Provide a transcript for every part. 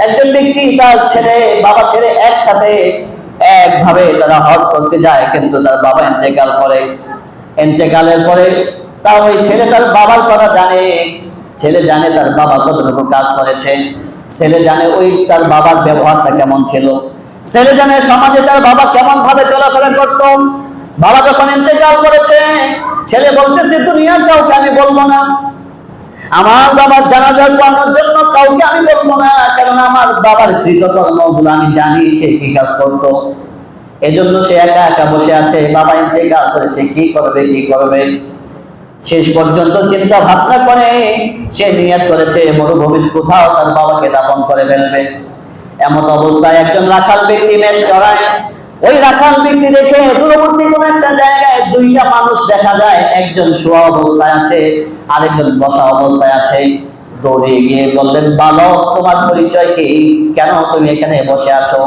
একজন ব্যক্তি তার ছেলে বাবা ছেলে একসাথে একভাবে তারা হজ করতে যায়, কিন্তু তার বাবা ইন্তেকাল করে। ইন্তেকালের পরে তা ওই ছেলে তার বাবার কথা জানে, ছেলে জানে তার বাবা কতটুকু কাজ করেছে, ছেলে জানে ওই তার বাবার ব্যবহারটা কেমন ছিল, ছেলে জানে সমাজে তার বাবা কেমন ভাবে চলাফেরা করত। বাবা যখন ইন্তেকাল করেছে, ছেলে বলতেছে দুনিয়ার কাউকে আমি বলবো না, আমার বাবার জানাজা পড়ানোর জন্য কাউকে আমি বলবো না, কারণ আমার বাবার কৃতকর্মগুলো আমি জানি সে কি কাজ করত। এজন্য সে একা একা বসে আছে, বাবা ইন্তেকাল করেছে, কি করবে কি করবে। শেষ পর্যন্ত চিন্তা ভাবনা করে সে নিয়ত করেছে মরুভূমির কোথাও তার বাবাকে দাফন করে ফেলবে। এমন অবস্থায় একজন রাখাল ব্যক্তি মেষ চড়ায়। ওই রাখাল ব্যক্তি দেখে দূরবর্তী কোন একটা জায়গায় দুইটা মানুষ দেখা যায়, একজন শোয়া অবস্থায় আছে, আরেকজন বসা অবস্থায় আছে। দৌড়ে গিয়ে বললেন, বালক তোমার পরিচয় কি, কেন তুমি এখানে বসে আছো?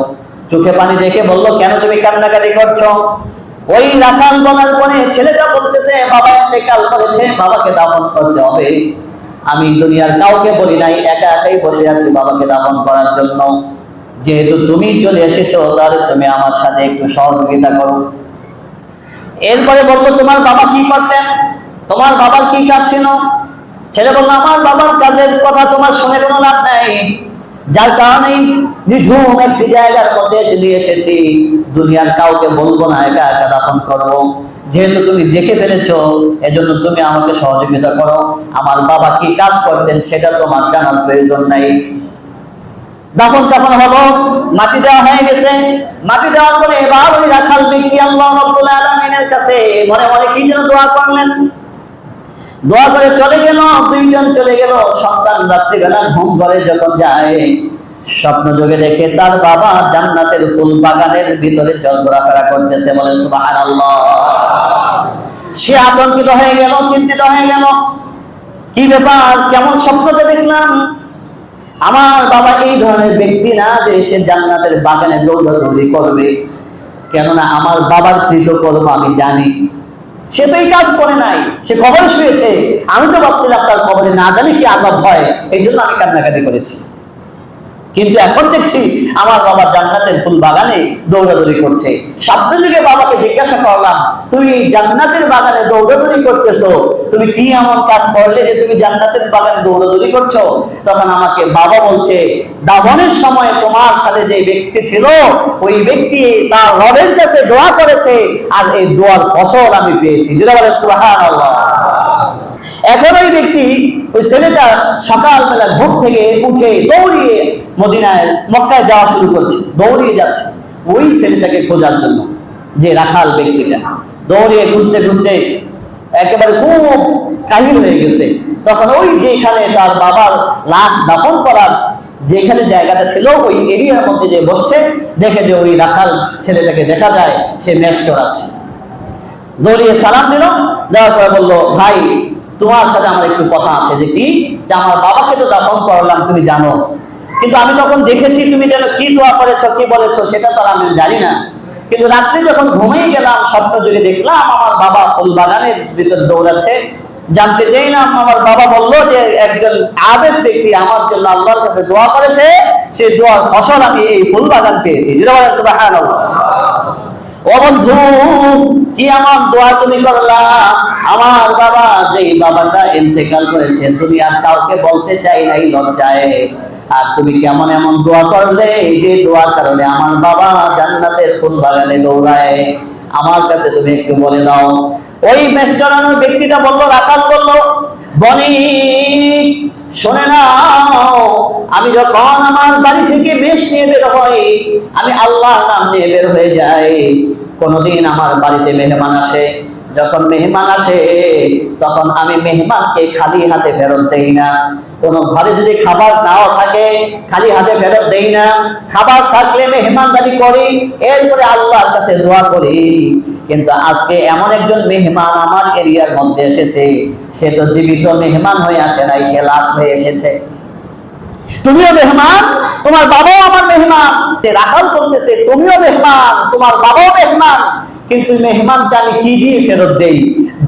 চোখে পানি দেখে বলল, কেন তুমি কান্নাকাটি করছো? ওই রাখাল বলার পরে ছেলেটা বলতেছে, বাবা ইন্তেকাল করেছে, বাবাকে দাফন করতে হবে, আমি দুনিয়ার কাউকে বলি নাই, একা একাই বসে আছি বাবাকে দাফন করার জন্য। যেহেতু তুমি চলে এসেছো, তাহলে তুমি আমার সাথে একটু সহযোগিতা করো। এরপরে বললো, তোমার বাবা কি করতেন, তোমার বাবার কি কাজ ছিল? ছেলে বললো, আমার বাবার কাজের কথা তোমার শুনে কোনো লাভ নাই, যার কারণে নিঝুম একটি জায়গার মধ্যে এসে দিয়ে এসেছি, দুনিয়ার কাউকে বলবো না, একা একা দাফন করবো। যেহেতু তুমি দেখে ফেলেছো, এজন্য তুমি আমাকে সহযোগিতা করো। আমার বাবা কি কাজ করতেন সেটা তোমার জানার প্রয়োজন নাই। দাফন কাফন হলো, মাটি দেওয়া হয়ে গেছে। মাটি দেওয়ার পরে এবার ওই রাখাল ব্যক্তি আল্লাহ রাব্বুল আলামিনের কাছে মনে মনে কি যেন দোয়া করলেন। দোয়া করে চলে গেল, দুইজন চলে গেল। সন্তান রাত্রিবেলা ঘুম ঘরে যখন যায়, স্বপ্ন যোগে দেখে তার বাবা জান্নাতের ফুল বাগানের ভিতরে ঘোরাফেরা করতেছে। বলে সুবহানাল্লাহ। সে আতঙ্কিত হয়ে গেল, চিন্তিত হয়ে গেল, কি ব্যাপার, কেমন স্বপ্নটা দেখলাম? আমার বাবা এই ধরনের ব্যক্তি না যে সে জান্নাতের বাগানে দৌড়াদৌড়ি করবে, কেননা আমার বাবার কৃতকর্ম আমি জানি। সে তো এই কাজ করে নাই, সে কবরে শুয়েছে, আমি তো ভাবছিলাম তার কবরে না জানি কি আযাব হয়, এই জন্য আমি কান্নাকাটি করেছি। কিন্তু এখন দেখছি আমার বাবা জান্নাতের ফুল বাগানে দৌড়াদৌড়ি করছে। স্বপ্ন যুগে বাবাকে জিজ্ঞাসা করলাম, তুমি জান্নাতের বাগানে দৌড়াদৌড়ি করতেছো, তুমি কি এমন কাজ করলে যে তুমি জান্নাতের বাগানে দৌড়াদৌড়ি করছো? তখন আমাকে বাবা বলছে, দাফনের সময় তোমার সাথে যে ব্যক্তি ছিল, ওই ব্যক্তি তার রবের কাছে দোয়া করেছে, আর এই দোয়ার ফসল আমি পেয়েছি। যেটা বলে সুবহানাল্লাহ। এখন ওই ব্যক্তি, ওই ছেলেটা সকালবেলা ঘুম থেকে উঠে দৌড়িয়ে মদিনায় মক্কায় যাওয়া শুরু করছে, দৌড়িয়ে যাচ্ছে ওই ছেলেটাকে খোঁজার জন্য। যে রাখাল ব্যক্তিটা দৌড়িয়ে খুঁজতে খুঁজতে একেবারে খুব কাহিল হয়ে গেছে। তখন ওই যেখানে তার বাবার লাশ দাফন করার যেখানে জায়গাটা ছিল, ওই এরিয়ার মধ্যে যে বসছে, দেখে যে ওই রাখাল ছেলেটাকে দেখা যায় সে মেষ চড়াচ্ছে। দৌড়িয়ে সালাম দিল, দেওয়ার পরে বললো, ভাই তোমার সাথে আমার একটু কথা আছে। যে কি? যে আমার বাবাকে তো দাফন করলাম তুমি জানো, কিন্তু আমি তখন দেখেছি তুমি যেন কি দোয়া করেছো কি বলেছো সেটা তো আমি জানি না, কিন্তু রাত্রে যখন ঘুমিয়ে গেলাম স্বপ্ন যুগে দেখলাম আমার বাবা ফুল বাগানের ভিতরে দৌড়াচ্ছে। জানতে চাইলাম, আমার বাবা বললো যে একজন আবেদ ব্যক্তি আমার জন্য আল্লাহর কাছে দোয়া করেছে, সেই দোয়ার ফসল আমি এই ফুল বাগান পেয়েছি। যেটা বলে সুবহানাল্লাহ। ও বন্ধু, কি আমার দোয়া তুমি করলা? আমার বাবা, যে বাবাটা ইন্তেকাল করেছে, তুমি আর কাউকে বলতে চাই নাই লজ্জায়, আর তুমি কেমন এমন দোয়া করলে যে দোয়ার কারণে আমার বাবা জান্নাতের ফুল বাগানে দৌড়ায়? আমার কাছে তুমি একটু বলে দাও। ওই মেষ চড়ানোর ব্যক্তিটা বললো, রাখাল বললো, বণিক শোনে নাও, আমি যখন আমার বাড়ি থেকে মেষ নিয়ে বের হই, আমি আল্লাহর নাম নিয়ে বের হয়ে যাই। কোনদিন আমার বাড়িতে মেহমান আসে, যখন মেহমান আসে তখন আমি মেহমানকে খালি হাতে ফেরত দেই না। কোন ঘরে যদি খাবার নাও থাকে, খালি হাতে ফেরত দেই না। খাবার থাকলে মেহমানদারি করি, এরপরে আল্লাহর কাছে দোয়া করি। কিন্তু আজকে এমন একজন মেহমান আমার এরিয়ার মধ্যে এসেছে, সে তো জীবিত মেহমান হয়ে আসে নাই, সে লাশ হয়ে এসেছে। তুমিও মেহমান, তোমার বাবাও আমার মেহমান। রাখাল করতেছে, তুমিও মেহমান, তোমার বাবাও মেহমান, কিন্তু মেহমানকে আমি কি দিয়ে ফেরত দেই?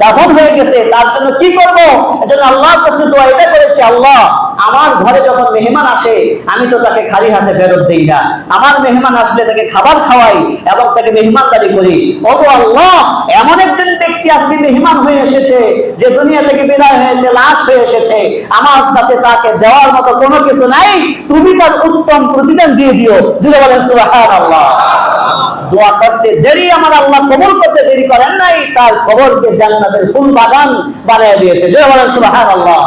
দাফন হয়ে গেছে, তার জন্য কি করব? এজন্য আল্লাহর কাছে দোয়া এটা করেছি, আল্লাহ আমার ঘরে যখন মেহমান আসে আমি তো তাকে খালি হাতে ফেরত দেই না, আমার মেহমান আসলে তাকে খাবার খাওয়াই এবং তাকে মেহমানদারি করি। ওগো আল্লাহ, এমন একজন ব্যক্তি আজকে মেহমান হয়ে এসেছে, যে দুনিয়া থেকে বিদায় হয়েছে, লাশ হয়ে এসেছে, আমার কাছে তাকে দেওয়ার মতো কোনো কিছু নাই, তুমি তার উত্তম প্রতিদান দিয়ে দিও। যিনি বলেন সুবহানাল্লাহ। দোয়া করতে দেরি আমার আল্লাহ কবুল করতে দেরি করেন নাই, তার কবরকে জান্নাতের ফুল বাগান বানিয়ে দিয়েছে। যিনি বলেন সুবহানাল্লাহ।